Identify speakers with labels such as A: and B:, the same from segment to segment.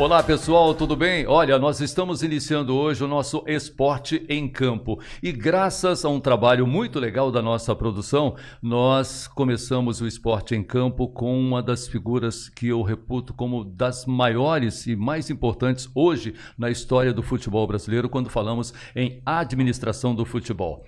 A: Olá pessoal, tudo bem? Olha, nós estamos iniciando hoje o nosso Esporte em Campo e graças a um trabalho muito legal da nossa produção, nós começamos o Esporte em Campo com uma das figuras que eu reputo como das maiores e mais importantes hoje na história do futebol brasileiro quando falamos em administração do futebol.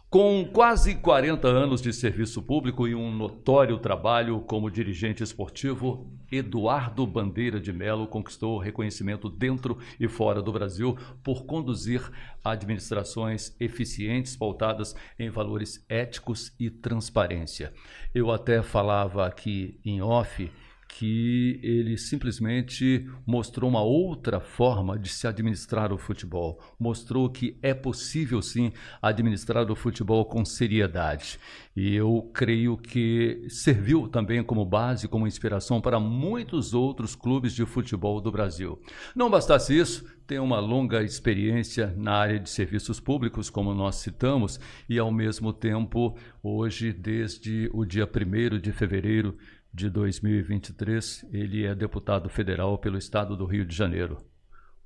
A: Com quase 40 anos de serviço público e um notório trabalho como dirigente esportivo, Eduardo Bandeira de Mello conquistou reconhecimento dentro e fora do Brasil por conduzir administrações eficientes pautadas em valores éticos e transparência. Eu até falava aqui em off que ele simplesmente mostrou uma outra forma de se administrar o futebol. Mostrou que é possível, sim, administrar o futebol com seriedade. E eu creio que serviu também como base, como inspiração para muitos outros clubes de futebol do Brasil. Não bastasse isso, tem uma longa experiência na área de serviços públicos, como nós citamos, e ao mesmo tempo, hoje, desde o dia 1º de fevereiro de 2023, ele é deputado federal pelo estado do Rio de Janeiro.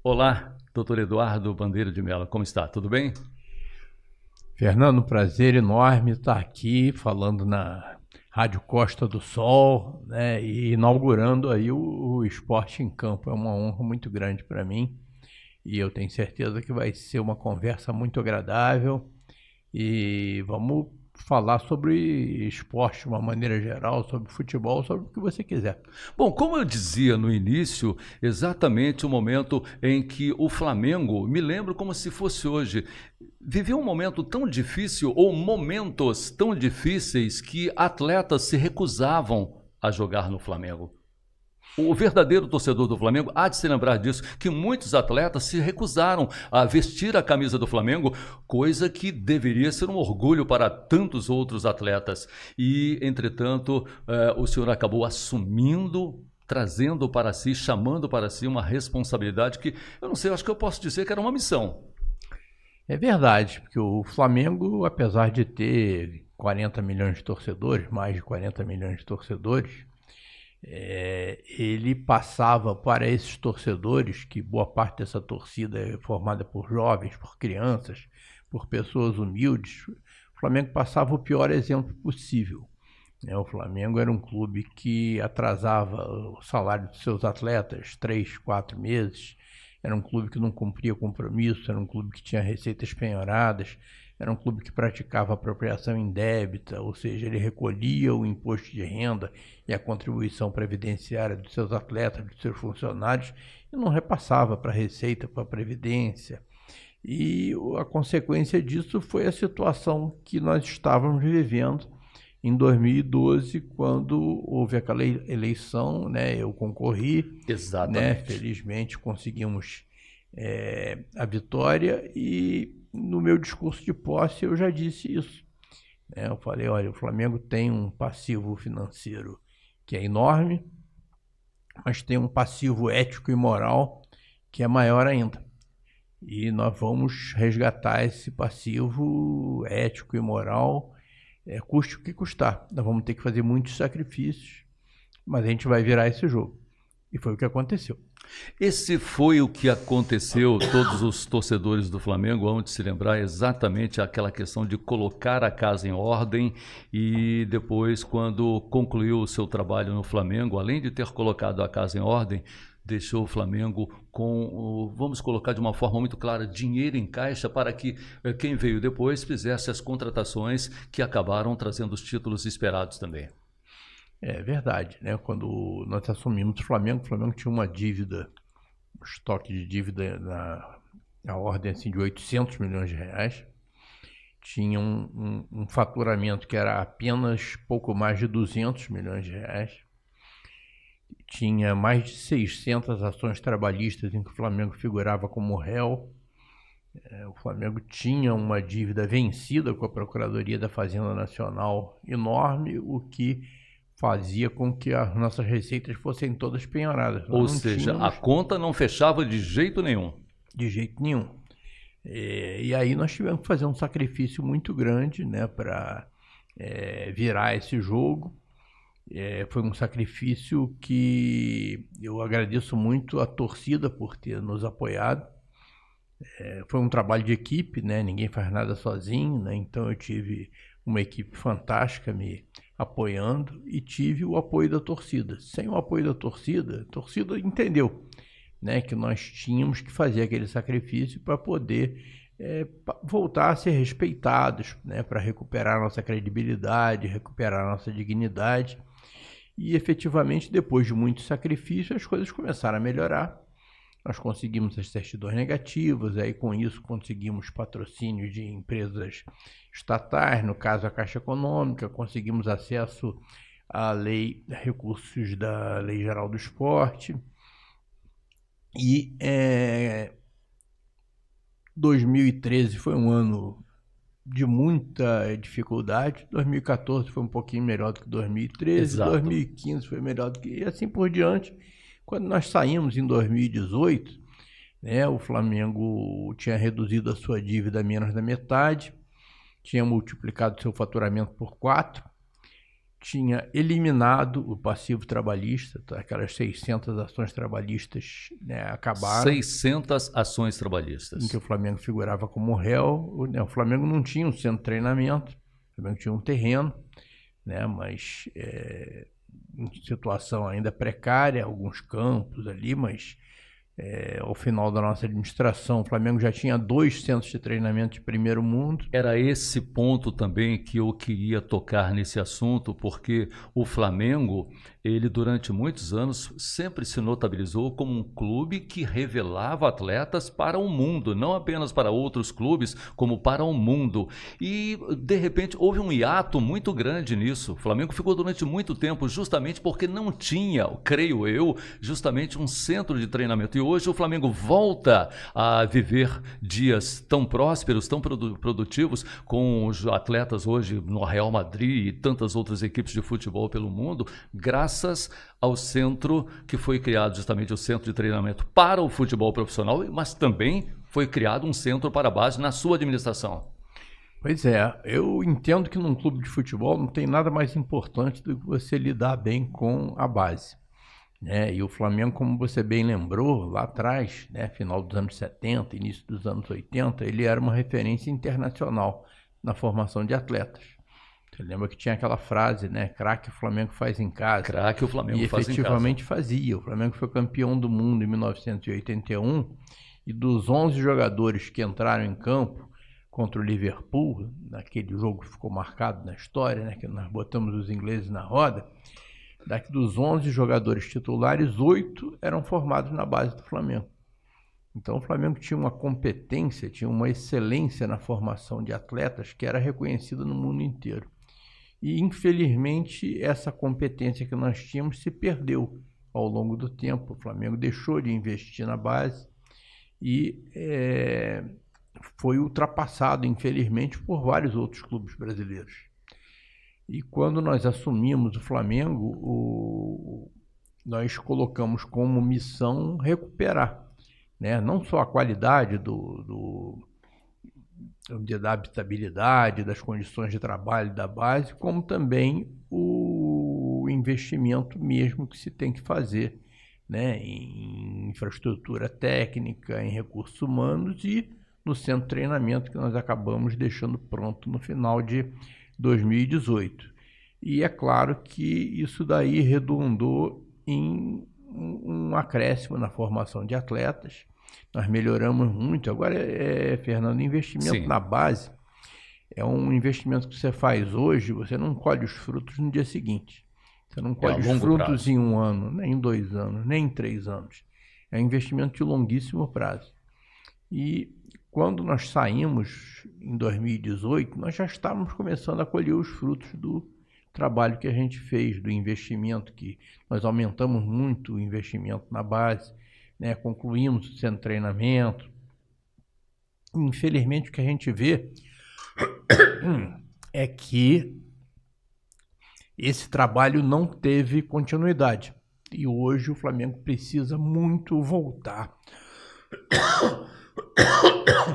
A: Olá, doutor Eduardo Bandeira de Mello, como está? Tudo bem?
B: Fernando, prazer enorme estar aqui falando na Rádio Costa do Sol, né, e inaugurando aí o Esporte em Campo. É uma honra muito grande para mim e eu tenho certeza que vai ser uma conversa muito agradável e vamos falar sobre esporte de uma maneira geral, sobre futebol, sobre o que você quiser.
A: Bom, como eu dizia no início, exatamente o momento em que o Flamengo, me lembro como se fosse hoje, viveu um momento tão difícil ou momentos tão difíceis que atletas se recusavam a jogar no Flamengo. O verdadeiro torcedor do Flamengo há de se lembrar disso, que muitos atletas se recusaram a vestir a camisa do Flamengo, coisa que deveria ser um orgulho para tantos outros atletas. E, entretanto, o senhor acabou assumindo, trazendo para si, chamando para si uma responsabilidade que, eu não sei, eu acho que eu posso dizer que era uma missão.
B: É verdade, porque o Flamengo, apesar de ter 40 milhões de torcedores, mais de 40 milhões de torcedores, ele passava para esses torcedores, que boa parte dessa torcida é formada por jovens, por crianças, por pessoas humildes, o Flamengo passava o pior exemplo possível. O Flamengo era um clube que atrasava o salário dos seus atletas 3, 4 meses, era um clube que não cumpria compromisso, era um clube que tinha receitas penhoradas, era um clube que praticava apropriação indébita, ou seja, ele recolhia o imposto de renda e a contribuição previdenciária dos seus atletas, dos seus funcionários, e não repassava para a Receita, para a Previdência. E a consequência disso foi a situação que nós estávamos vivendo em 2012, quando houve aquela eleição, né, eu concorri, né, felizmente conseguimos a vitória e no meu discurso de posse eu já disse isso. Eu falei, olha, o Flamengo tem um passivo financeiro que é enorme, mas tem um passivo ético e moral que é maior ainda. E nós vamos resgatar esse passivo ético e moral, custe o que custar. Nós vamos ter que fazer muitos sacrifícios, mas a gente vai virar esse jogo. E foi o que aconteceu.
A: Esse foi o que aconteceu, todos os torcedores do Flamengo hão de se lembrar exatamente aquela questão de colocar a casa em ordem e depois, quando concluiu o seu trabalho no Flamengo, além de ter colocado a casa em ordem, deixou o Flamengo com, vamos colocar de uma forma muito clara, dinheiro em caixa para que quem veio depois fizesse as contratações que acabaram trazendo os títulos esperados também.
B: É verdade, né? Quando nós assumimos o Flamengo tinha uma dívida, um estoque de dívida na ordem assim, de 800 milhões de reais, tinha um faturamento que era apenas pouco mais de 200 milhões de reais, tinha mais de 600 ações trabalhistas em que o Flamengo figurava como réu, o Flamengo tinha uma dívida vencida com a Procuradoria da Fazenda Nacional enorme, o que fazia com que as nossas receitas fossem todas penhoradas.
A: Ou seja, a conta não fechava de jeito nenhum.
B: De jeito nenhum. E aí nós tivemos que fazer um sacrifício muito grande, né, para virar esse jogo. Foi um sacrifício que eu agradeço muito a torcida por ter nos apoiado. Foi um trabalho de equipe, né? Ninguém faz nada sozinho, né? Então eu tive uma equipe fantástica me apoiando e tive o apoio da torcida. Sem o apoio da torcida, a torcida entendeu, né, que nós tínhamos que fazer aquele sacrifício para poder voltar a ser respeitados, né, para recuperar a nossa credibilidade, recuperar a nossa dignidade. E efetivamente, depois de muito sacrifício, as coisas começaram a melhorar. Nós conseguimos as certidões negativas, aí com isso conseguimos patrocínio de empresas estatais, no caso a Caixa Econômica, conseguimos acesso à lei, recursos da Lei Geral do Esporte. E 2013 foi um ano de muita dificuldade, 2014 foi um pouquinho melhor do que 2013,
A: Exato.
B: 2015 foi melhor do que... E assim por diante. Quando nós saímos em 2018, né, o Flamengo tinha reduzido a sua dívida a menos da metade, tinha multiplicado seu faturamento por 4, tinha eliminado o passivo trabalhista, aquelas 600 ações trabalhistas, né, acabaram.
A: 600 ações trabalhistas.
B: Em que o Flamengo figurava como réu. O Flamengo não tinha um centro de treinamento, o Flamengo tinha um terreno, né, mas em situação ainda precária, alguns campos ali, mas ao final da nossa administração, o Flamengo já tinha 2 centros de treinamento de primeiro mundo.
A: Era esse ponto também que eu queria tocar nesse assunto, porque o Flamengo, ele durante muitos anos sempre se notabilizou como um clube que revelava atletas para o mundo, não apenas para outros clubes, como para o mundo. E, de repente, houve um hiato muito grande nisso. O Flamengo ficou durante muito tempo justamente porque não tinha, creio eu, justamente um centro de treinamento. E hoje o Flamengo volta a viver dias tão prósperos, tão produtivos, com os atletas hoje no Real Madrid e tantas outras equipes de futebol pelo mundo, graças ao centro que foi criado, justamente o centro de treinamento para o futebol profissional, mas também foi criado um centro para a base na sua administração.
B: Pois é, eu entendo que num clube de futebol não tem nada mais importante do que você lidar bem com a base. E o Flamengo, como você bem lembrou, lá atrás, né, final dos anos 70, início dos anos 80, ele era uma referência internacional na formação de atletas. Você lembra que tinha aquela frase, né, craque o Flamengo faz em casa.
A: Craque o Flamengo faz em casa.
B: E efetivamente fazia. O Flamengo foi campeão do mundo em 1981 e dos 11 jogadores que entraram em campo contra o Liverpool, naquele jogo que ficou marcado na história, né, que nós botamos os ingleses na roda, daqui dos 11 jogadores titulares, 8 eram formados na base do Flamengo. Então o Flamengo tinha uma competência, tinha uma excelência na formação de atletas que era reconhecida no mundo inteiro. E infelizmente essa competência que nós tínhamos se perdeu ao longo do tempo. O Flamengo deixou de investir na base e foi ultrapassado, infelizmente, por vários outros clubes brasileiros. E quando nós assumimos o Flamengo, nós colocamos como missão recuperar, né, não só a qualidade da habitabilidade, das condições de trabalho da base, como também o investimento mesmo que se tem que fazer, né, em infraestrutura técnica, em recursos humanos e no centro de treinamento que nós acabamos deixando pronto no final de 2018. E é claro que isso daí redundou em um acréscimo na formação de atletas. Nós melhoramos muito. Agora, Fernando, investimento Sim. na base é um investimento que você faz hoje, você não colhe os frutos no dia seguinte. Você não colhe os frutos prazo. Em 1 ano, nem em 2 anos, nem em 3 anos. É um investimento de longuíssimo prazo. E quando nós saímos em 2018, nós já estávamos começando a colher os frutos do trabalho que a gente fez, do investimento, que nós aumentamos muito o investimento na base, né? Concluímos o centro de treinamento. Infelizmente, o que a gente vê é que esse trabalho não teve continuidade. E hoje o Flamengo precisa muito voltar.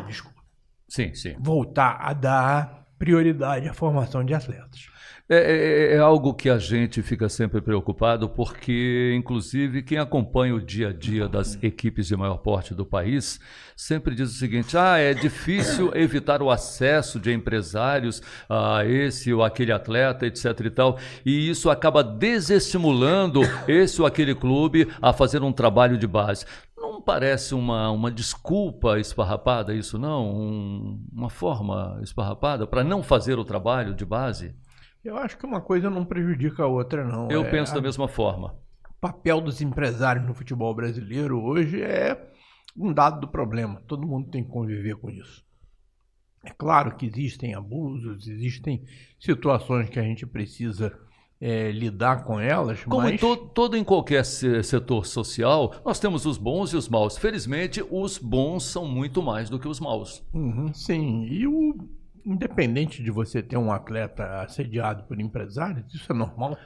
B: Desculpa.
A: Sim.
B: Voltar a dar prioridade à formação de atletas.
A: É algo que a gente fica sempre preocupado, porque, inclusive, quem acompanha o dia a dia das equipes de maior porte do país sempre diz o seguinte: é difícil evitar o acesso de empresários a esse ou aquele atleta, etc e tal, e isso acaba desestimulando esse ou aquele clube a fazer um trabalho de base. Não parece uma desculpa esfarrapada isso, não? Uma forma esfarrapada para não fazer o trabalho de base?
B: Eu acho que uma coisa não prejudica a outra, não.
A: Eu penso da mesma forma.
B: O papel dos empresários no futebol brasileiro hoje é um dado do problema. Todo mundo tem que conviver com isso. É claro que existem abusos, existem situações que a gente precisa lidar com elas,
A: Como
B: mas...
A: todo em qualquer setor social, nós temos os bons e os maus. Felizmente, os bons são muito mais do que os maus.
B: Sim, independente de você ter um atleta assediado por empresários, isso é normal.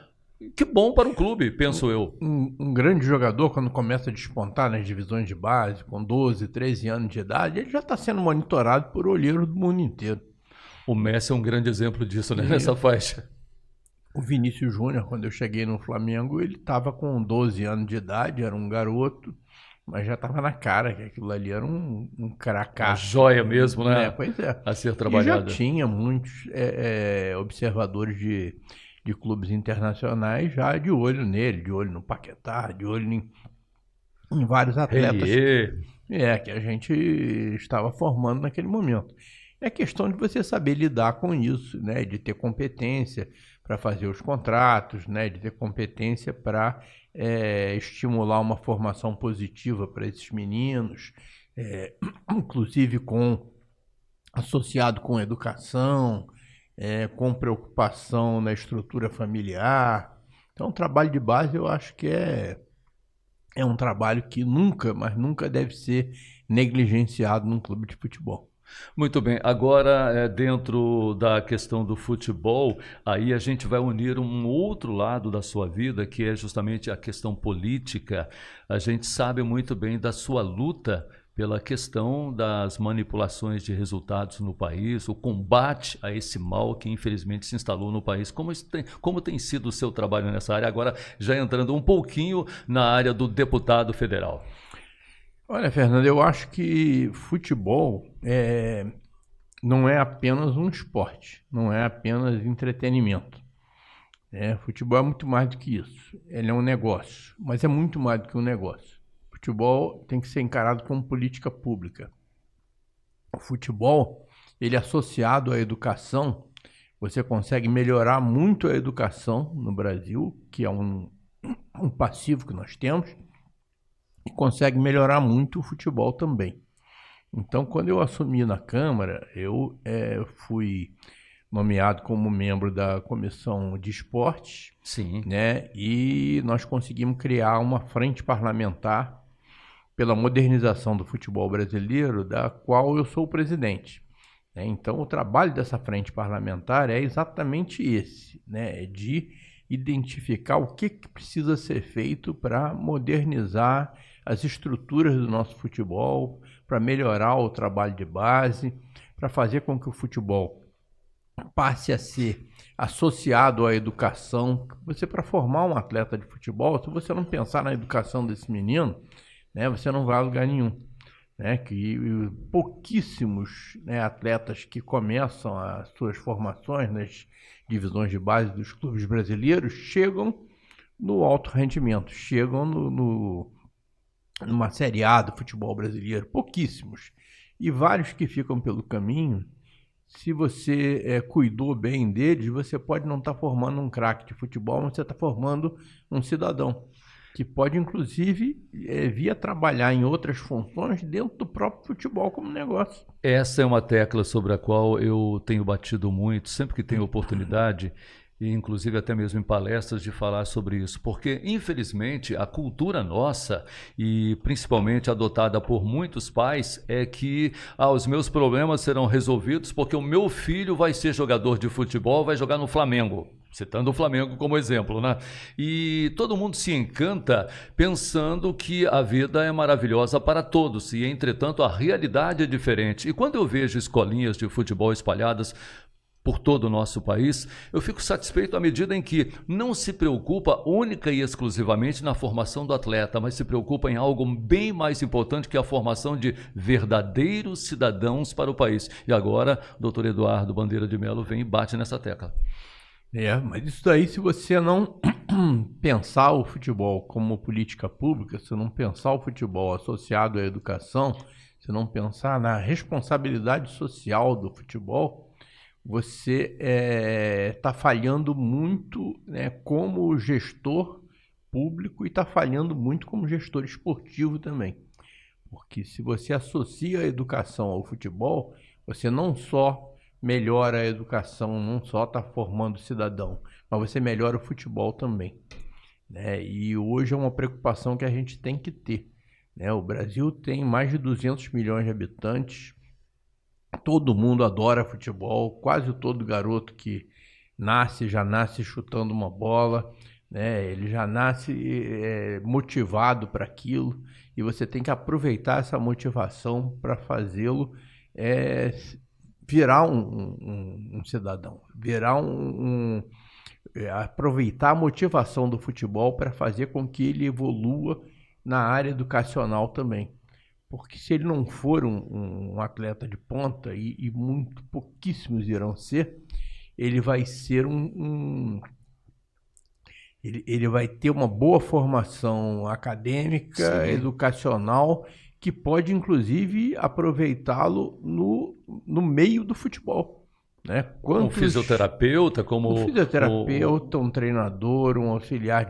A: Que bom para o clube, penso eu.
B: Um grande jogador, quando começa a despontar nas divisões de base, com 12, 13 anos de idade, ele já está sendo monitorado por olheiros do mundo inteiro.
A: O Messi é um grande exemplo disso, né? Nessa faixa.
B: O Vinícius Júnior, quando eu cheguei no Flamengo, ele estava com 12 anos de idade, era um garoto, mas já estava na cara que aquilo ali era um cracaço.
A: Uma joia mesmo, né?
B: Pois é.
A: A ser trabalhada.
B: E já tinha muitos observadores de clubes internacionais já de olho nele, de olho no Paquetá, de olho em vários atletas que a gente estava formando naquele momento. É questão de você saber lidar com isso, né? De ter competência para fazer os contratos, né? De ter competência para estimular uma formação positiva para esses meninos, inclusive associado com educação, com preocupação na estrutura familiar. Então, o trabalho de base eu acho que é um trabalho que nunca, mas nunca deve ser negligenciado num clube de futebol.
A: Muito bem, agora dentro da questão do futebol, aí a gente vai unir um outro lado da sua vida, que é justamente a questão política. A gente sabe muito bem da sua luta pela questão das manipulações de resultados no país, o combate a esse mal que infelizmente se instalou no país. Como tem sido o seu trabalho nessa área? Agora já entrando um pouquinho na área do deputado federal.
B: Olha, Fernando, eu acho que futebol não é apenas um esporte, não é apenas entretenimento. Futebol é muito mais do que isso. Ele é um negócio, mas é muito mais do que um negócio. Futebol tem que ser encarado como política pública. O futebol, ele associado à educação, você consegue melhorar muito a educação no Brasil, que é um passivo que nós temos, e consegue melhorar muito o futebol também. Então, quando eu assumi na Câmara, eu fui nomeado como membro da Comissão de Esportes.
A: Sim.
B: Né? E nós conseguimos criar uma frente parlamentar pela modernização do futebol brasileiro, da qual eu sou o presidente. Então, o trabalho dessa frente parlamentar é exatamente esse, né? De identificar o que precisa ser feito para modernizar as estruturas do nosso futebol, para melhorar o trabalho de base, para fazer com que o futebol passe a ser associado à educação. Você, para formar um atleta de futebol, se você não pensar na educação desse menino, né, você não vai a lugar nenhum. Que pouquíssimos atletas que começam as suas formações nas divisões de base dos clubes brasileiros chegam no alto rendimento, chegam numa Série A do futebol brasileiro, pouquíssimos. E vários que ficam pelo caminho, se você cuidou bem deles, você pode não estar formando um craque de futebol, mas você está formando um cidadão que pode, inclusive, vir a trabalhar em outras funções dentro do próprio futebol como negócio.
A: Essa é uma tecla sobre a qual eu tenho batido muito, sempre que tenho oportunidade, e inclusive até mesmo em palestras, de falar sobre isso, porque infelizmente a cultura nossa, e principalmente adotada por muitos pais, é que os meus problemas serão resolvidos porque o meu filho vai ser jogador de futebol, vai jogar no Flamengo. Citando o Flamengo como exemplo, né? E todo mundo se encanta pensando que a vida é maravilhosa para todos, e entretanto a realidade é diferente. E quando eu vejo escolinhas de futebol espalhadas por todo o nosso país, eu fico satisfeito à medida em que não se preocupa única e exclusivamente na formação do atleta, mas se preocupa em algo bem mais importante, que é a formação de verdadeiros cidadãos para o país. E agora, doutor Eduardo Bandeira de Mello vem e bate nessa tecla.
B: Mas isso daí, se você não pensar o futebol como política pública, se não pensar o futebol associado à educação, se não pensar na responsabilidade social do futebol, você está falhando muito, né, como gestor público, e está falhando muito como gestor esportivo também. Porque se você associa a educação ao futebol, você não só melhora a educação, não só está formando cidadão, mas você melhora o futebol também, né? E hoje é uma preocupação que a gente tem que ter, né? O Brasil tem mais de 200 milhões de habitantes, todo mundo adora futebol, quase todo garoto que nasce, já nasce chutando uma bola, né? Ele já nasce motivado para aquilo, e você tem que aproveitar essa motivação para fazê-lo virar um cidadão, virar aproveitar a motivação do futebol para fazer com que ele evolua na área educacional também. Porque se ele não for um atleta de ponta, e muito pouquíssimos irão ser, ele vai ser ele vai ter uma boa formação acadêmica, sim, educacional, que pode inclusive aproveitá-lo no meio do futebol, né?
A: Um fisioterapeuta,
B: um treinador, um auxiliar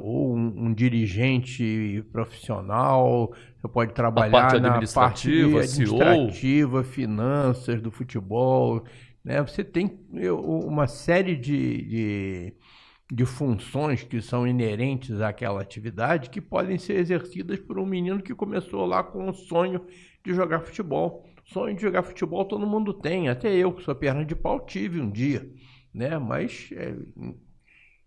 B: ou um dirigente profissional. Você pode trabalhar na parte administrativa, finanças do futebol, né? Você tem uma série de funções que são inerentes àquela atividade, que podem ser exercidas por um menino que começou lá com o sonho de jogar futebol. Sonho de jogar futebol todo mundo tem, até eu, que sou perna de pau, tive um dia, né? Mas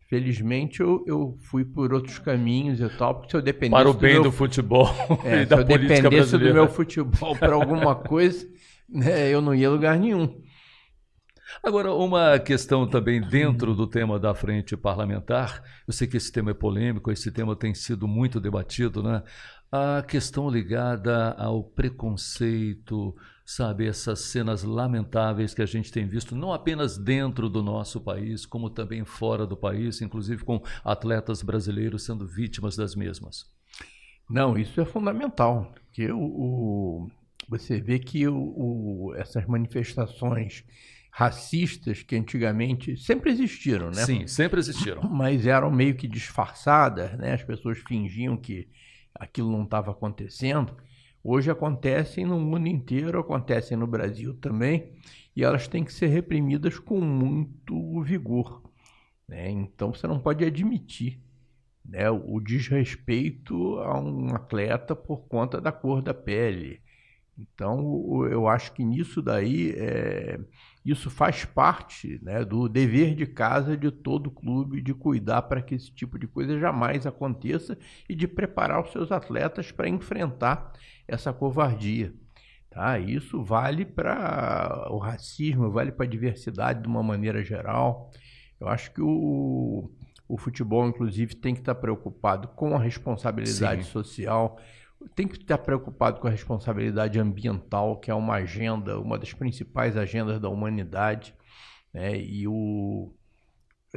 B: felizmente eu fui por outros caminhos e tal, porque se eu dependesse
A: para o bem do futebol e da política brasileira, se eu dependesse do
B: meu futebol para alguma coisa, né, eu não ia a lugar nenhum.
A: Agora, uma questão também dentro do tema da frente parlamentar, eu sei que esse tema é polêmico, esse tema tem sido muito debatido, né? A questão ligada ao preconceito, sabe, essas cenas lamentáveis que a gente tem visto, não apenas dentro do nosso país, como também fora do país, inclusive com atletas brasileiros sendo vítimas das mesmas.
B: Não, isso é fundamental, porque você vê que essas manifestações racistas que antigamente sempre existiram, né?
A: Sim, sempre existiram.
B: Mas eram meio que disfarçadas, né? As pessoas fingiam que aquilo não estava acontecendo. Hoje acontecem no mundo inteiro, acontecem no Brasil também, e elas têm que ser reprimidas com muito vigor, né? Então você não pode admitir, né, o desrespeito a um atleta por conta da cor da pele. Então eu acho que nisso daí isso faz parte, né, do dever de casa de todo clube, de cuidar para que esse tipo de coisa jamais aconteça e de preparar os seus atletas para enfrentar essa covardia. Tá? Isso vale para o racismo, vale para a diversidade de uma maneira geral. Eu acho que o futebol, inclusive, tem que estar preocupado com a responsabilidade
A: Sim.
B: social, tem que estar preocupado com a responsabilidade ambiental, que é uma agenda, uma das principais agendas da humanidade, né?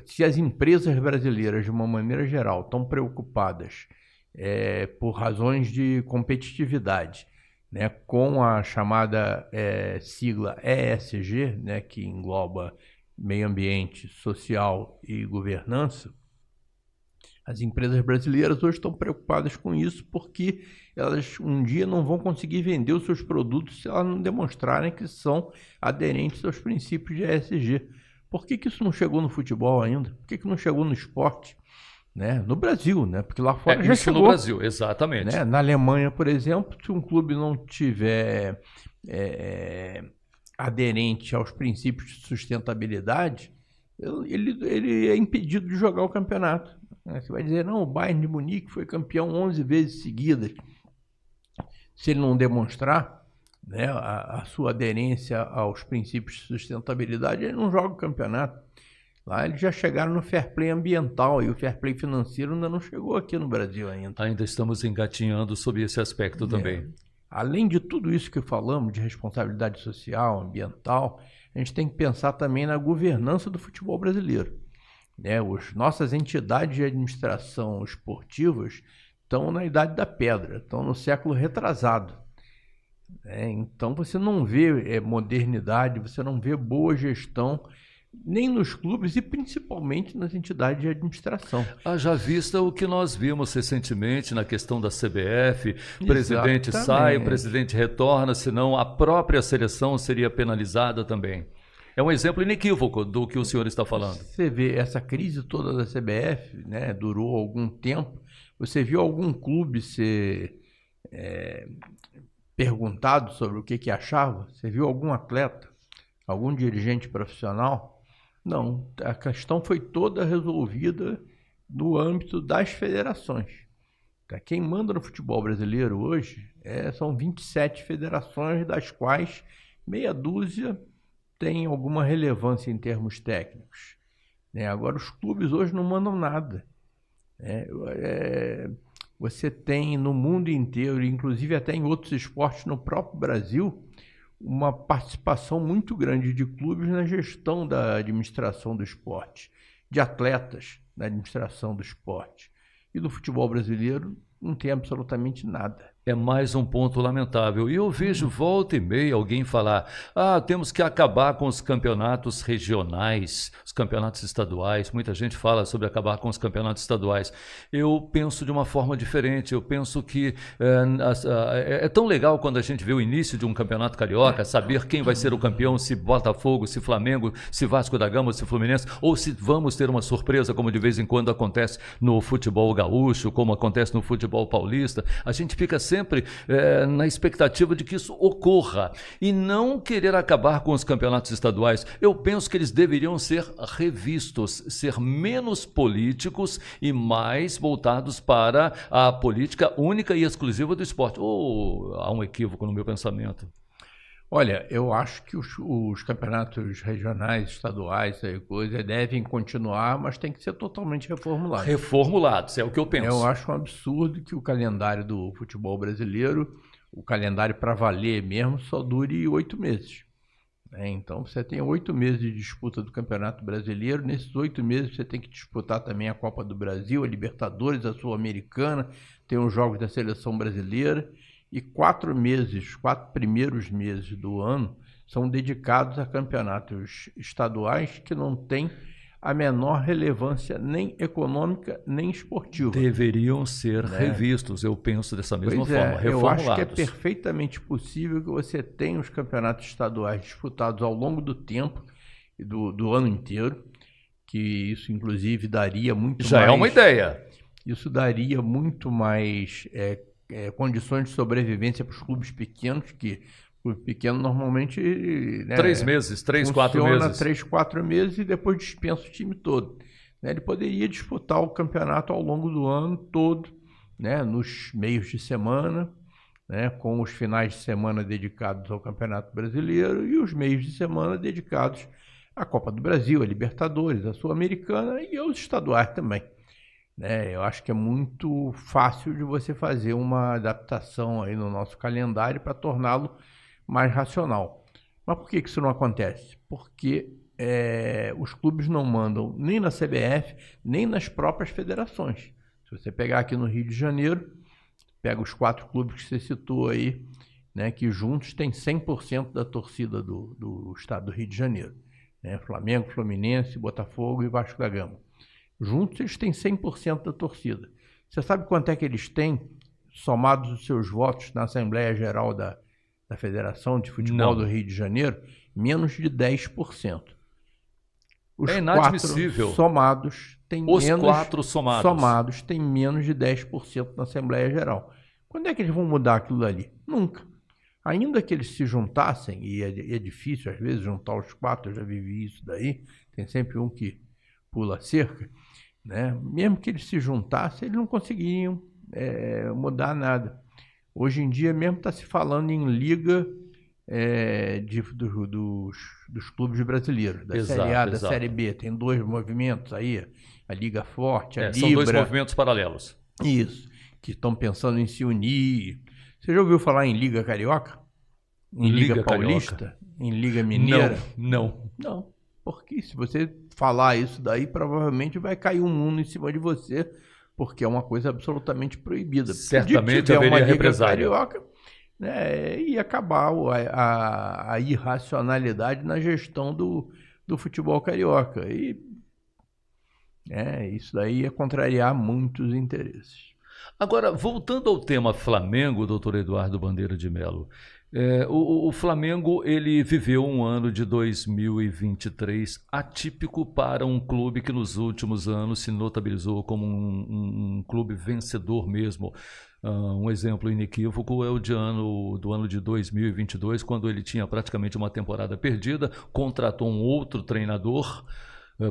B: Se as empresas brasileiras, de uma maneira geral, estão preocupadas por razões de competitividade, né, com a chamada sigla ESG, né, que engloba meio ambiente, social e governança, as empresas brasileiras hoje estão preocupadas com isso, porque elas um dia não vão conseguir vender os seus produtos se elas não demonstrarem que são aderentes aos princípios de ESG. Por que isso não chegou no futebol ainda? Por que não chegou no esporte? Né? No Brasil, né? Porque lá fora já chegou.
A: No Brasil, exatamente.
B: Né? Na Alemanha, por exemplo, se um clube não tiver aderente aos princípios de sustentabilidade, ele é impedido de jogar o campeonato. Você vai dizer, não, o Bayern de Munique foi campeão 11 vezes seguidas. Se ele não demonstrar, né, a sua aderência aos princípios de sustentabilidade, ele não joga o campeonato. Lá eles já chegaram no fair play ambiental e o fair play financeiro ainda não chegou aqui no Brasil ainda.
A: Ainda estamos engatinhando sobre esse aspecto também.
B: Além de tudo isso que falamos, de responsabilidade social, ambiental, a gente tem que pensar também na governança do futebol brasileiro. Nossas entidades de administração esportivas estão na idade da pedra, estão no século retrasado. Então você não vê modernidade, você não vê boa gestão, nem nos clubes e principalmente nas entidades de administração.
A: Haja vista o que nós vimos recentemente na questão da CBF, o presidente sai, o presidente retorna, senão a própria seleção seria penalizada também. É um exemplo inequívoco do que o senhor está falando.
B: Você vê essa crise toda da CBF, né, durou algum tempo. Você viu algum clube ser perguntado sobre o que achava? Você viu algum atleta, algum dirigente profissional? Não, a questão foi toda resolvida no âmbito das federações. Quem manda no futebol brasileiro hoje são 27 federações, das quais meia dúzia tem alguma relevância em termos técnicos. Agora, os clubes hoje não mandam nada. Você tem no mundo inteiro, inclusive até em outros esportes no próprio Brasil, uma participação muito grande de clubes na gestão da administração do esporte, de atletas na administração do esporte. E no futebol brasileiro não tem absolutamente nada.
A: É mais um ponto lamentável. E eu vejo volta e meia alguém falar: temos que acabar com os campeonatos regionais, os campeonatos estaduais. Muita gente fala sobre acabar com os campeonatos estaduais. Eu penso de uma forma diferente. Eu penso que é tão legal quando a gente vê o início de um campeonato carioca, saber quem vai ser o campeão, se Botafogo, se Flamengo, se Vasco da Gama, se Fluminense, ou se vamos ter uma surpresa, como de vez em quando acontece no futebol gaúcho, como acontece no futebol paulista. A gente fica sempre na expectativa de que isso ocorra e não querer acabar com os campeonatos estaduais. Eu penso que eles deveriam ser revistos, ser menos políticos e mais voltados para a política única e exclusiva do esporte. Há um equívoco no meu pensamento.
B: Olha, eu acho que os campeonatos regionais, estaduais, devem continuar, mas tem que ser totalmente reformulados.
A: Reformulados, é o que eu penso.
B: Eu acho um absurdo que o calendário do futebol brasileiro, o calendário para valer mesmo, só dure 8 meses. Então, você tem 8 meses de disputa do Campeonato Brasileiro. Nesses 8 meses, você tem que disputar também a Copa do Brasil, a Libertadores, a Sul-Americana, tem os jogos da Seleção Brasileira. E 4 primeiros meses do ano são dedicados a campeonatos estaduais que não têm a menor relevância nem econômica nem esportiva.
A: Deveriam ser revistos, eu penso dessa mesma forma, reformulados.
B: Eu acho que é perfeitamente possível que você tenha os campeonatos estaduais disputados ao longo do tempo, do ano inteiro, que isso inclusive daria muito mais...
A: Já é uma ideia.
B: Isso daria muito mais... condições de sobrevivência para os clubes pequenos, que o pequeno normalmente
A: 3 meses, 3, 4 meses.
B: Funciona 3, 4 meses e depois dispensa o time todo. Ele poderia disputar o campeonato ao longo do ano todo, nos meios de semana, com os finais de semana dedicados ao Campeonato Brasileiro e os meios de semana dedicados à Copa do Brasil, à Libertadores, à Sul-Americana e aos estaduais também. Eu acho que é muito fácil de você fazer uma adaptação aí no nosso calendário para torná-lo mais racional. Mas por que isso não acontece? Porque os clubes não mandam nem na CBF, nem nas próprias federações. Se você pegar aqui no Rio de Janeiro, pega os 4 clubes que você citou aí, que juntos têm 100% da torcida do estado do Rio de Janeiro. Flamengo, Fluminense, Botafogo e Vasco da Gama. Juntos eles têm 100% da torcida. Você sabe quanto é que eles têm, somados os seus votos na Assembleia Geral da Federação de Futebol do Rio de Janeiro? Menos de 10%. Os
A: é inadmissível.
B: 4 somados têm
A: somados
B: têm menos de 10% na Assembleia Geral. Quando é que eles vão mudar aquilo ali? Nunca. Ainda que eles se juntassem, e é difícil às vezes juntar os 4, eu já vivi isso daí, tem sempre um que pula a cerca, mesmo que eles se juntassem, eles não conseguiriam mudar nada. Hoje em dia mesmo está se falando em liga dos clubes brasileiros, da Série A, da Série B. Tem 2 movimentos aí, a Liga Forte, a Libra.
A: São 2 movimentos paralelos.
B: Isso, que estão pensando em se unir. Você já ouviu falar em Liga Carioca? Em Liga Paulista? Carioca. Em Liga Mineira?
A: Não.
B: Porque se você falar isso daí, provavelmente vai cair um mundo em cima de você, porque é uma coisa absolutamente proibida.
A: Certamente haveria represália.
B: Carioca, né, e acabar a irracionalidade na gestão do futebol carioca. E isso daí é contrariar muitos interesses.
A: Agora, voltando ao tema Flamengo, doutor Eduardo Bandeira de Mello, o Flamengo ele viveu um ano de 2023 atípico para um clube que nos últimos anos se notabilizou como um clube vencedor mesmo. Um exemplo inequívoco é o do ano de 2022, quando ele tinha praticamente uma temporada perdida, contratou um outro treinador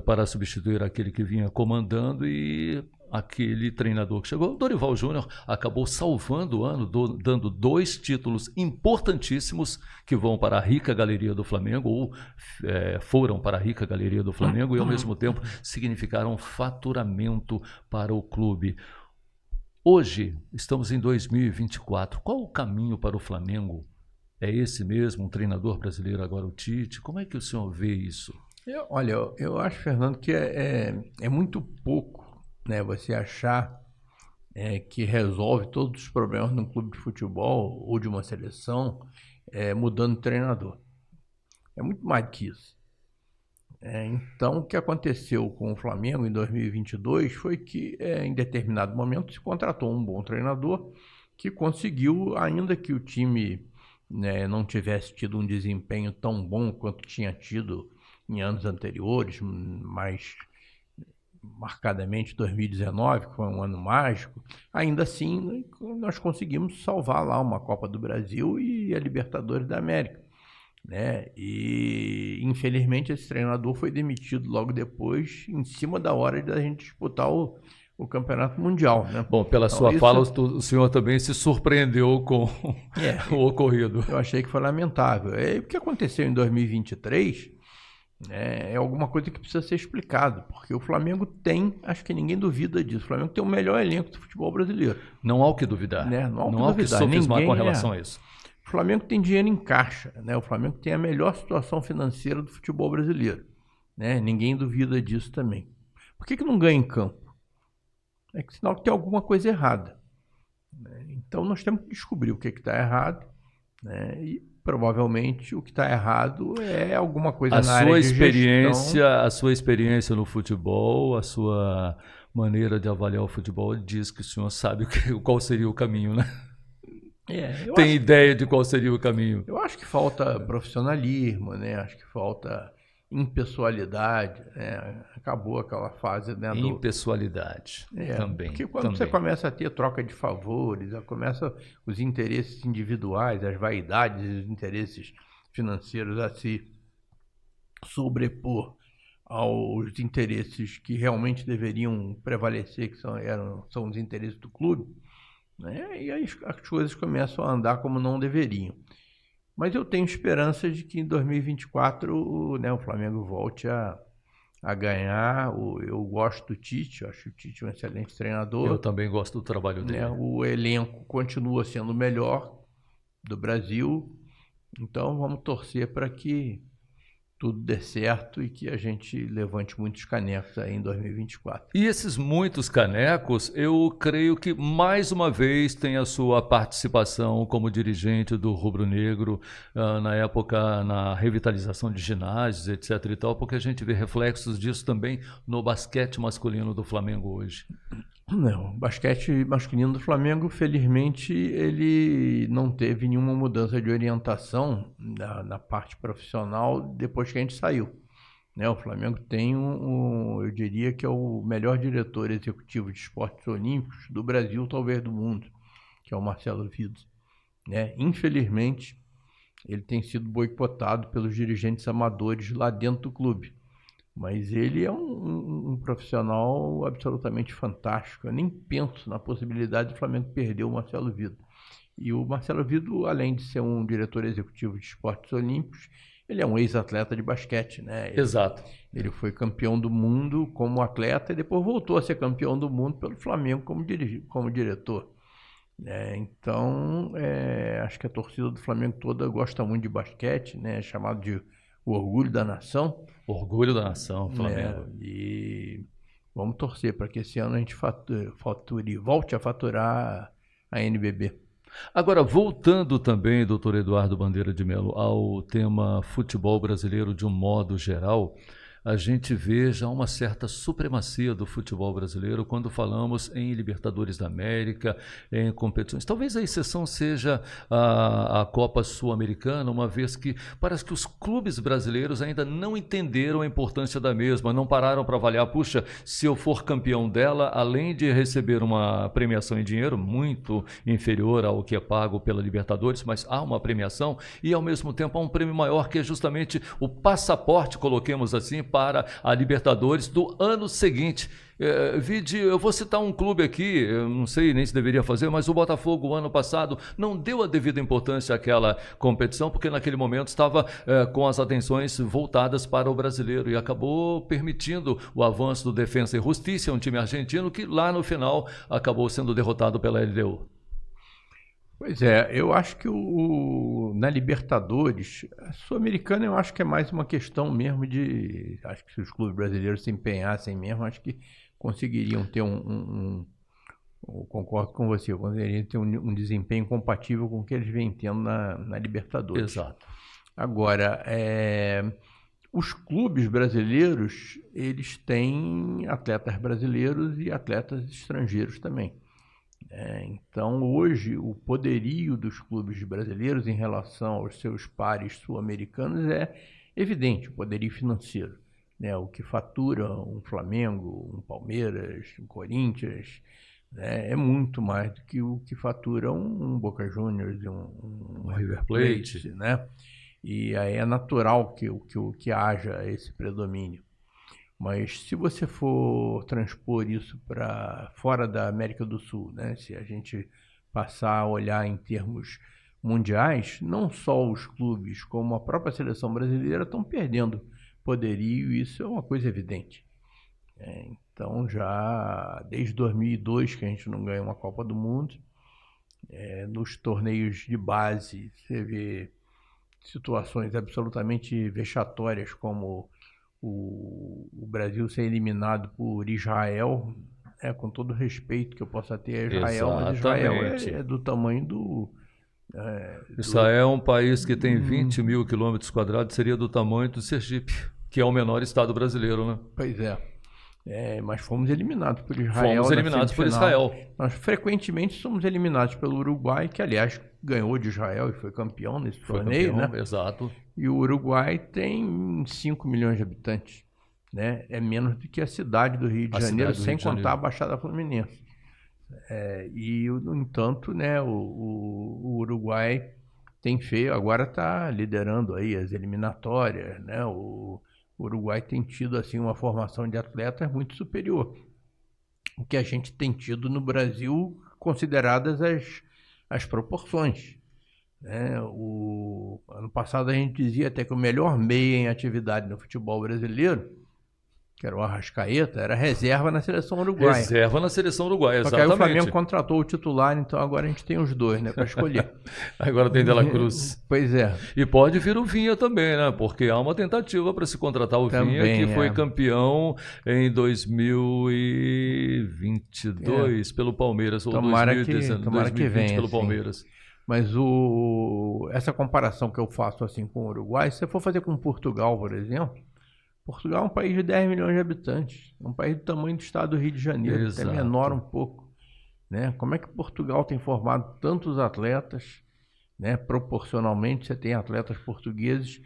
A: para substituir aquele que vinha comandando e aquele treinador que chegou, Dorival Júnior, acabou salvando o ano, dando 2 títulos importantíssimos que vão para a rica galeria do Flamengo, ou foram para a rica galeria do Flamengo e ao mesmo tempo significaram faturamento para o clube. Hoje, estamos em 2024. Qual o caminho para o Flamengo? É esse mesmo, um treinador brasileiro agora, o Tite? Como é que o senhor vê isso?
B: Olha, eu acho, Fernando, que é muito pouco, né, você achar que resolve todos os problemas de um clube de futebol ou de uma seleção mudando de treinador. É muito mais do que isso. Então, o que aconteceu com o Flamengo em 2022 foi que, em determinado momento, se contratou um bom treinador que conseguiu, ainda que o time não tivesse tido um desempenho tão bom quanto tinha tido em anos anteriores, mais marcadamente 2019, que foi um ano mágico, ainda assim nós conseguimos salvar lá uma Copa do Brasil e a Libertadores da América, né? E infelizmente esse treinador foi demitido logo depois, em cima da hora da gente disputar o Campeonato Mundial, né?
A: Bom, pela sua fala, o senhor também se surpreendeu com o ocorrido.
B: Eu achei que foi lamentável. O que aconteceu em 2023 é alguma coisa que precisa ser explicado, porque o Flamengo tem, acho que ninguém duvida disso, o Flamengo tem o melhor elenco do futebol brasileiro.
A: Não há o que duvidar.
B: Não há o que
A: sofismar com relação a isso.
B: O Flamengo tem dinheiro em caixa, né? O Flamengo tem a melhor situação financeira do futebol brasileiro, né? Ninguém duvida disso também. Por que não ganha em campo? É que sinal que tem alguma coisa errada, né? Então nós temos que descobrir o que está errado, né? E provavelmente o que está errado é alguma coisa na área de gestão.
A: A sua experiência no futebol, a sua maneira de avaliar o futebol diz que o senhor sabe qual seria o caminho, né? Tem ideia de qual seria o caminho?
B: Eu acho que falta profissionalismo, né? Acho que falta impessoalidade, né? Acabou aquela fase, né,
A: impessoalidade também.
B: Porque quando você começa a ter troca de favores, começa os interesses individuais, as vaidades, os interesses financeiros a se sobrepor aos interesses que realmente deveriam prevalecer, que são os interesses do clube, né? E aí as coisas começam a andar como não deveriam. Mas eu tenho esperança de que em 2024 o Flamengo volte a ganhar. Eu gosto do Tite, acho o Tite um excelente treinador.
A: Eu também gosto do trabalho dele.
B: O elenco continua sendo o melhor do Brasil, então vamos torcer para que tudo dê certo e que a gente levante muitos canecos aí em 2024.
A: E esses muitos canecos, eu creio que mais uma vez tem a sua participação como dirigente do Rubro Negro, na época, na revitalização de ginásios, etc. e tal, porque a gente vê reflexos disso também no basquete masculino do Flamengo hoje.
B: Não, o basquete masculino do Flamengo, felizmente, ele não teve nenhuma mudança de orientação na parte profissional depois que a gente saiu, né? O Flamengo tem eu diria que é o melhor diretor executivo de esportes olímpicos do Brasil, talvez do mundo, que é o Marcelo Vides, né? Infelizmente, ele tem sido boicotado pelos dirigentes amadores lá dentro do clube. Mas ele é um profissional absolutamente fantástico. Eu nem penso na possibilidade do Flamengo perder o Marcelo Vides. E o Marcelo Vido, além de ser um diretor executivo de esportes olímpicos, ele é um ex-atleta de basquete, né?
A: Exato.
B: Ele foi campeão do mundo como atleta e depois voltou a ser campeão do mundo pelo Flamengo como diretor. Então, acho que a torcida do Flamengo toda gosta muito de basquete, né? É chamado de o orgulho da nação.
A: Orgulho da nação, Flamengo.
B: E vamos torcer para que esse ano a gente volte a faturar a NBB.
A: Agora, voltando também, doutor Eduardo Bandeira de Mello, ao tema futebol brasileiro de um modo geral, a gente vê já uma certa supremacia do futebol brasileiro quando falamos em Libertadores da América, em competições. Talvez a exceção seja a Copa Sul-Americana, uma vez que parece que os clubes brasileiros ainda não entenderam a importância da mesma, não pararam para avaliar, puxa, se eu for campeão dela, além de receber uma premiação em dinheiro muito inferior ao que é pago pela Libertadores, mas há uma premiação e ao mesmo tempo há um prêmio maior que é justamente o passaporte, coloquemos assim, para a Libertadores do ano seguinte. Eu vou citar um clube aqui, eu não sei nem se deveria fazer, mas o Botafogo, o ano passado, não deu a devida importância àquela competição, porque naquele momento estava com as atenções voltadas para o brasileiro e acabou permitindo o avanço do Defensa e Justiça, um time argentino que lá no final acabou sendo derrotado pela LDU.
B: Pois é, eu acho que na Libertadores, a Sul-Americana eu acho que é mais uma questão mesmo de... Acho que se os clubes brasileiros se empenhassem mesmo, acho que conseguiriam ter eu concordo com você, conseguiriam ter um desempenho compatível com o que eles vêm tendo na Libertadores.
A: Exato.
B: Agora, os clubes brasileiros, eles têm atletas brasileiros e atletas estrangeiros também. Então, hoje, o poderio dos clubes brasileiros em relação aos seus pares sul-americanos é evidente, o poderio financeiro. O que fatura um Flamengo, um Palmeiras, um Corinthians, é muito mais do que o que fatura um Boca Juniors e um River Plate. E aí é natural que haja esse predomínio. Mas se você for transpor isso para fora da América do Sul, se a gente passar a olhar em termos mundiais, não só os clubes como a própria seleção brasileira estão perdendo poderio, e isso é uma coisa evidente. Então já desde 2002 que a gente não ganha uma Copa do Mundo, nos torneios de base você vê situações absolutamente vexatórias como o Brasil ser eliminado por Israel, com todo o respeito que eu possa ter a Israel, mas Israel é do tamanho do...
A: Israel é um país que tem 20 mil quilômetros quadrados, seria do tamanho do Sergipe, que é o menor estado brasileiro, né?
B: Pois é. Mas fomos eliminados por Israel.
A: Fomos eliminados por Israel.
B: Nós frequentemente somos eliminados pelo Uruguai, que aliás ganhou de Israel e foi campeão nesse torneio, né?
A: Exato.
B: E o Uruguai tem 5 milhões de habitantes, É menos do que a cidade do Rio de Janeiro, sem contar a Baixada Fluminense. E, no entanto, o Uruguai tem feito, agora está liderando aí as eliminatórias, O Uruguai tem tido assim uma formação de atletas muito superior o que a gente tem tido no Brasil, consideradas as proporções. O ano passado a gente dizia até que o melhor meia em atividade no futebol brasileiro, que era o Arrascaeta, era reserva na seleção uruguaia.
A: Reserva na seleção uruguaia,
B: exatamente. Só que aí o Flamengo contratou o titular, então agora a gente tem os dois, para escolher.
A: Agora tem De La Cruz.
B: Pois é.
A: E pode vir o Vinha também, Porque há uma tentativa para se contratar o também, Vinha, que foi campeão em 2022 pelo Palmeiras, ou 2020
B: venha,
A: pelo Palmeiras.
B: Mas essa comparação que eu faço assim com o Uruguai, se você for fazer com Portugal, por exemplo, Portugal é um país de 10 milhões de habitantes, é um país do tamanho do estado do Rio de Janeiro, até menor um pouco. Como é que Portugal tem formado tantos atletas, proporcionalmente você tem atletas portugueses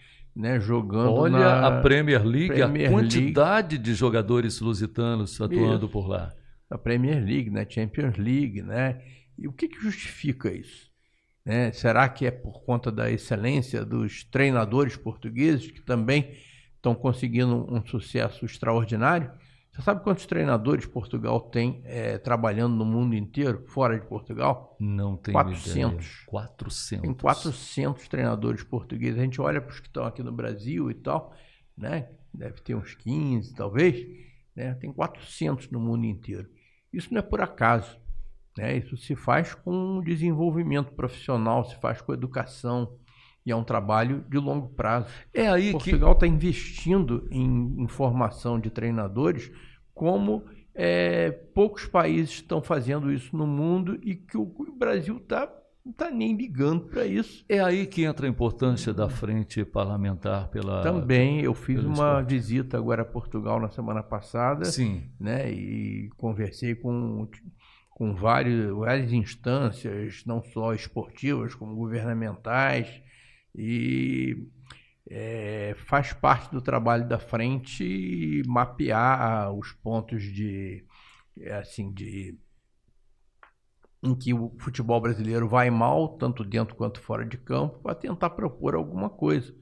B: jogando
A: Olha a Premier League, a quantidade de jogadores lusitanos atuando por lá.
B: A Premier League, Champions League, E o que justifica isso? Será que é por conta da excelência dos treinadores portugueses que também estão conseguindo um sucesso extraordinário? Você sabe quantos treinadores Portugal tem trabalhando no mundo inteiro, fora de Portugal?
A: Não tenho
B: 400.
A: ideia. 400.
B: Tem 400 treinadores portugueses. A gente olha para os que estão aqui no Brasil e tal, né? Deve ter uns 15, talvez. Né? Tem 400 no mundo inteiro. Isso não é por acaso. Né? Isso se faz com desenvolvimento profissional, se faz com educação. E é um trabalho de longo prazo.
A: É aí
B: Portugal está investindo em formação de treinadores como poucos países estão fazendo isso no mundo e que o Brasil não está nem ligando para isso.
A: É aí que entra a importância da frente parlamentar pela...
B: Também, eu fiz uma visita agora a Portugal na semana passada.
A: Sim.
B: Né, e conversei com várias instâncias, não só esportivas, como governamentais, e faz parte do trabalho da frente mapear os pontos em que o futebol brasileiro vai mal, tanto dentro quanto fora de campo, para tentar propor alguma coisa,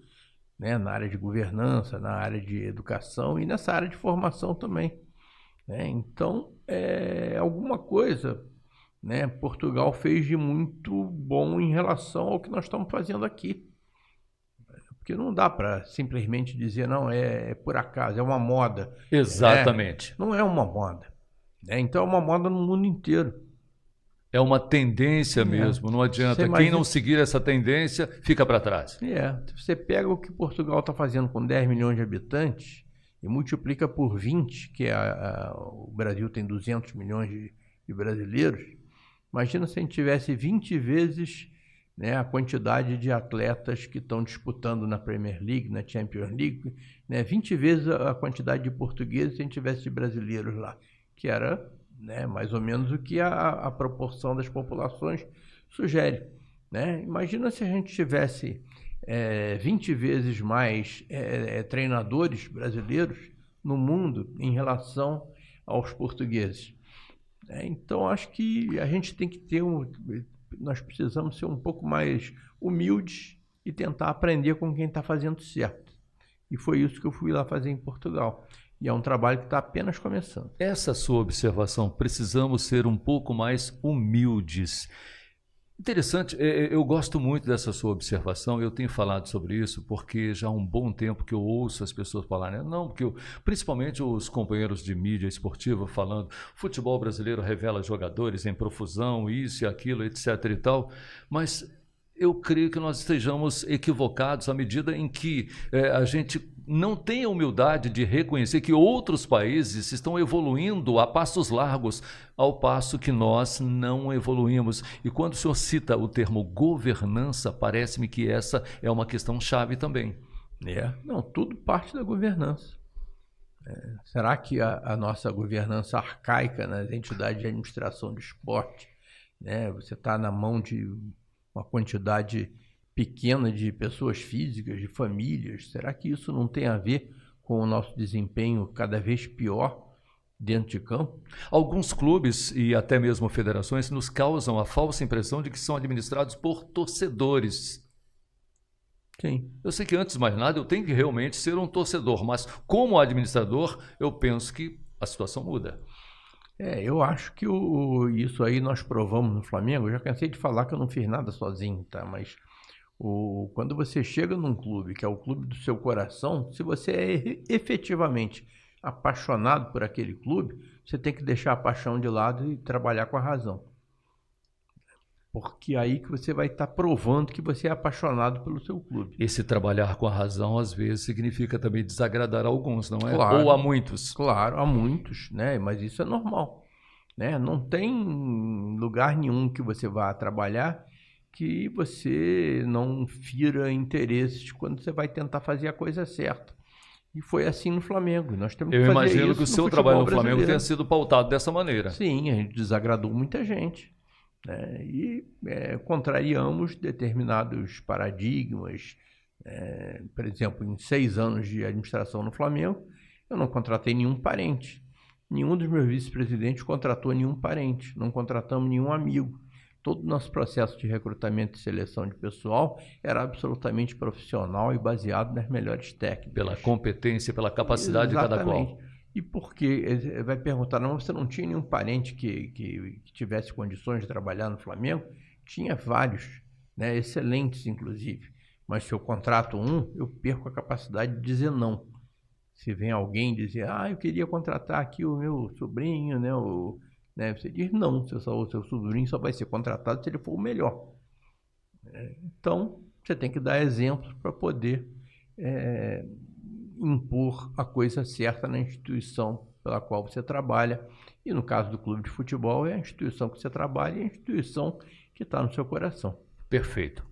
B: né, na área de governança, na área de educação e nessa área de formação também. Né? Então, alguma coisa, né, Portugal fez de muito bom em relação ao que nós estamos fazendo aqui. Porque não dá para simplesmente dizer, não, é por acaso, é uma moda.
A: Exatamente.
B: Não é uma moda. Então é uma moda no mundo inteiro.
A: É uma tendência mesmo, não adianta. Quem não seguir essa tendência fica para trás.
B: Você pega o que Portugal está fazendo com 10 milhões de habitantes e multiplica por 20, que o Brasil tem 200 milhões de brasileiros. Imagina se a gente tivesse 20 vezes... né, a quantidade de atletas que estão disputando na Premier League, na Champions League, né, 20 vezes a quantidade de portugueses se a gente tivesse de brasileiros lá, que era, né, mais ou menos o que a proporção das populações sugere. Né? Imagina se a gente tivesse 20 vezes mais treinadores brasileiros no mundo em relação aos portugueses. Então, acho que a gente tem que ter nós precisamos ser um pouco mais humildes e tentar aprender com quem está fazendo certo. E foi isso que eu fui lá fazer em Portugal. E é um trabalho que está apenas começando.
A: Essa sua observação, precisamos ser um pouco mais humildes. Interessante, eu gosto muito dessa sua observação, eu tenho falado sobre isso porque já há um bom tempo que eu ouço as pessoas falarem, não, porque principalmente os companheiros de mídia esportiva falando, futebol brasileiro revela jogadores em profusão, isso e aquilo, etc e tal, mas eu creio que nós estejamos equivocados à medida em que a gente não tem a humildade de reconhecer que outros países estão evoluindo a passos largos, ao passo que nós não evoluímos. E quando o senhor cita o termo governança, parece-me que essa é uma questão chave também.
B: Não, tudo parte da governança. Será que a nossa governança arcaica nas entidades de administração do esporte, né, você está na mão de uma quantidade pequena de pessoas físicas, de famílias, será que isso não tem a ver com o nosso desempenho cada vez pior dentro de campo?
A: Alguns clubes e até mesmo federações nos causam a falsa impressão de que são administrados por torcedores.
B: Sim.
A: Eu sei que antes de mais nada eu tenho que realmente ser um torcedor, mas como administrador eu penso que a situação muda.
B: Eu acho que isso aí nós provamos no Flamengo. Eu já cansei de falar que eu não fiz nada sozinho, tá? Mas quando você chega num clube, que é o clube do seu coração, se você é efetivamente apaixonado por aquele clube, você tem que deixar a paixão de lado e trabalhar com a razão. Porque aí que você vai estar provando que você é apaixonado pelo seu clube.
A: Esse trabalhar com a razão, às vezes, significa também desagradar alguns, não é?
B: Claro,
A: ou a muitos.
B: Claro, a muitos, né? Mas isso é normal. Né? Não tem lugar nenhum que você vá trabalhar que você não fira interesses quando você vai tentar fazer a coisa certa. E foi assim no Flamengo. Nós temos que fazer isso.
A: Eu imagino que o seu trabalho no Flamengo tenha sido pautado dessa maneira.
B: Sim, a gente desagradou muita gente. Né? E contrariamos determinados paradigmas. Por exemplo, em 6 anos de administração no Flamengo, eu não contratei nenhum parente. Nenhum dos meus vice-presidentes contratou nenhum parente. Não contratamos nenhum amigo. Todo o nosso processo de recrutamento e seleção de pessoal era absolutamente profissional e baseado nas melhores técnicas.
A: Pela competência, pela capacidade de cada qual.
B: E por quê? Ele vai perguntar, não, você não tinha nenhum parente que tivesse condições de trabalhar no Flamengo? Tinha vários, né, excelentes inclusive, mas se eu contrato um, eu perco a capacidade de dizer não. Se vem alguém dizer, eu queria contratar aqui o meu sobrinho, né, você diz não, o seu sobrinho só vai ser contratado se ele for o melhor. Então, você tem que dar exemplos para poder impor a coisa certa na instituição pela qual você trabalha. E no caso do clube de futebol, é a instituição que você trabalha e a instituição que está no seu coração.
A: Perfeito.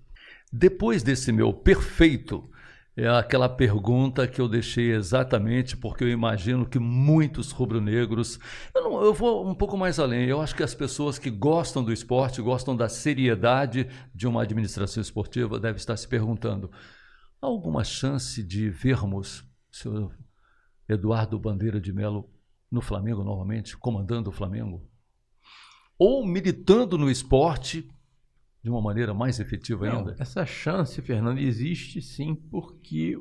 A: Depois desse meu perfeito, é aquela pergunta que eu deixei exatamente porque eu imagino que muitos rubro-negros... Eu vou um pouco mais além. Eu acho que as pessoas que gostam do esporte, gostam da seriedade de uma administração esportiva, devem estar se perguntando: há alguma chance de vermos o senhor Eduardo Bandeira de Melo no Flamengo novamente, comandando o Flamengo? Ou militando no esporte de uma maneira mais efetiva ainda?
B: Essa chance, Fernando, existe sim, porque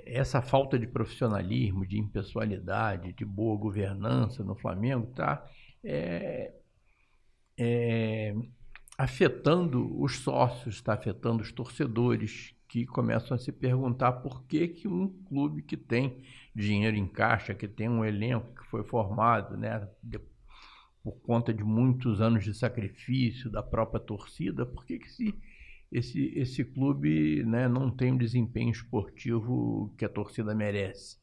B: essa falta de profissionalismo, de impessoalidade, de boa governança no Flamengo está afetando os sócios, está afetando os torcedores, que começam a se perguntar por que um clube que tem dinheiro em caixa, que tem um elenco que foi formado, né, por conta de muitos anos de sacrifício da própria torcida, por que esse clube, né, não tem o desempenho esportivo que a torcida merece?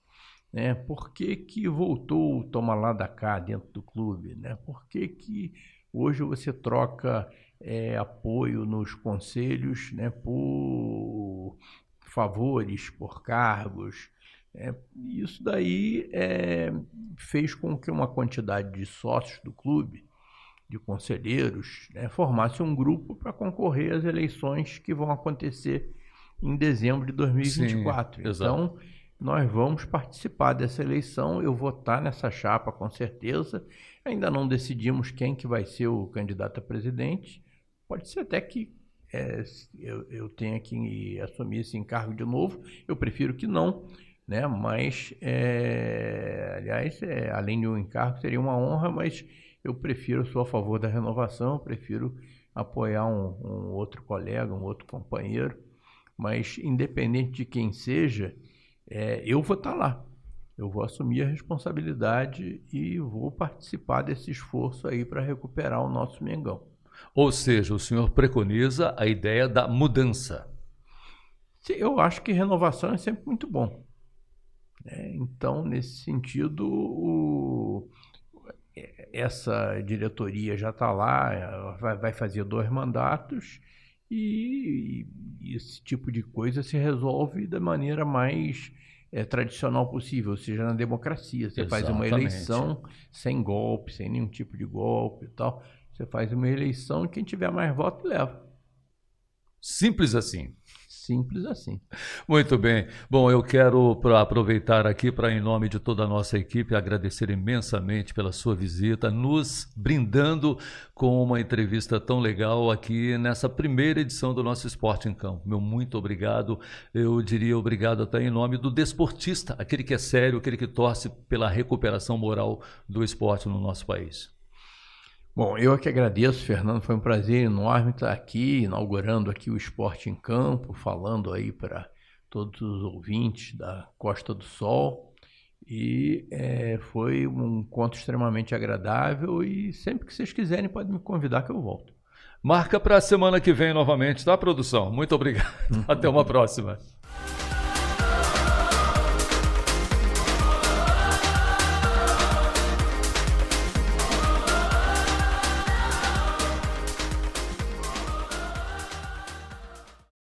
B: Né? Por que voltou o toma lá da cá dentro do clube? Né? Por que hoje você troca apoio nos conselhos, né, por favores, por cargos? Isso daí fez com que uma quantidade de sócios do clube, de conselheiros, né, formasse um grupo para concorrer às eleições que vão acontecer em dezembro de 2024.
A: Sim,
B: então, nós vamos participar dessa eleição. Eu vou estar nessa chapa com certeza. Ainda não decidimos quem que vai ser o candidato a presidente. Pode ser até que eu tenha que assumir esse encargo de novo. Eu prefiro que não, né? Mas, aliás, além de um encargo, seria uma honra, mas eu sou a favor da renovação, eu prefiro apoiar um outro colega, um outro companheiro, mas independente de quem seja, eu vou estar lá, eu vou assumir a responsabilidade e vou participar desse esforço aí para recuperar o nosso Mengão.
A: Ou seja, o senhor preconiza a ideia da mudança.
B: Eu acho que renovação é sempre muito bom. Então, nesse sentido, essa diretoria já está lá, vai fazer 2 mandatos e esse tipo de coisa se resolve da maneira mais tradicional possível, ou seja, na democracia. Você faz uma eleição sem golpe, sem nenhum tipo de golpe e tal. Você faz uma eleição e quem tiver mais voto leva.
A: Simples assim.
B: Simples assim.
A: Muito bem. Bom, eu quero aproveitar aqui para, em nome de toda a nossa equipe, agradecer imensamente pela sua visita, nos brindando com uma entrevista tão legal aqui nessa primeira edição do nosso Esporte em Campo. Meu muito obrigado. Eu diria obrigado até em nome do desportista, aquele que é sério, aquele que torce pela recuperação moral do esporte no nosso país.
B: Bom, eu que agradeço, Fernando, foi um prazer enorme estar aqui, inaugurando aqui o Esporte em Campo, falando aí para todos os ouvintes da Costa do Sol, e foi um encontro extremamente agradável e sempre que vocês quiserem podem me convidar que eu volto.
A: Marca para a semana que vem novamente, tá, produção? Muito obrigado. Até uma próxima.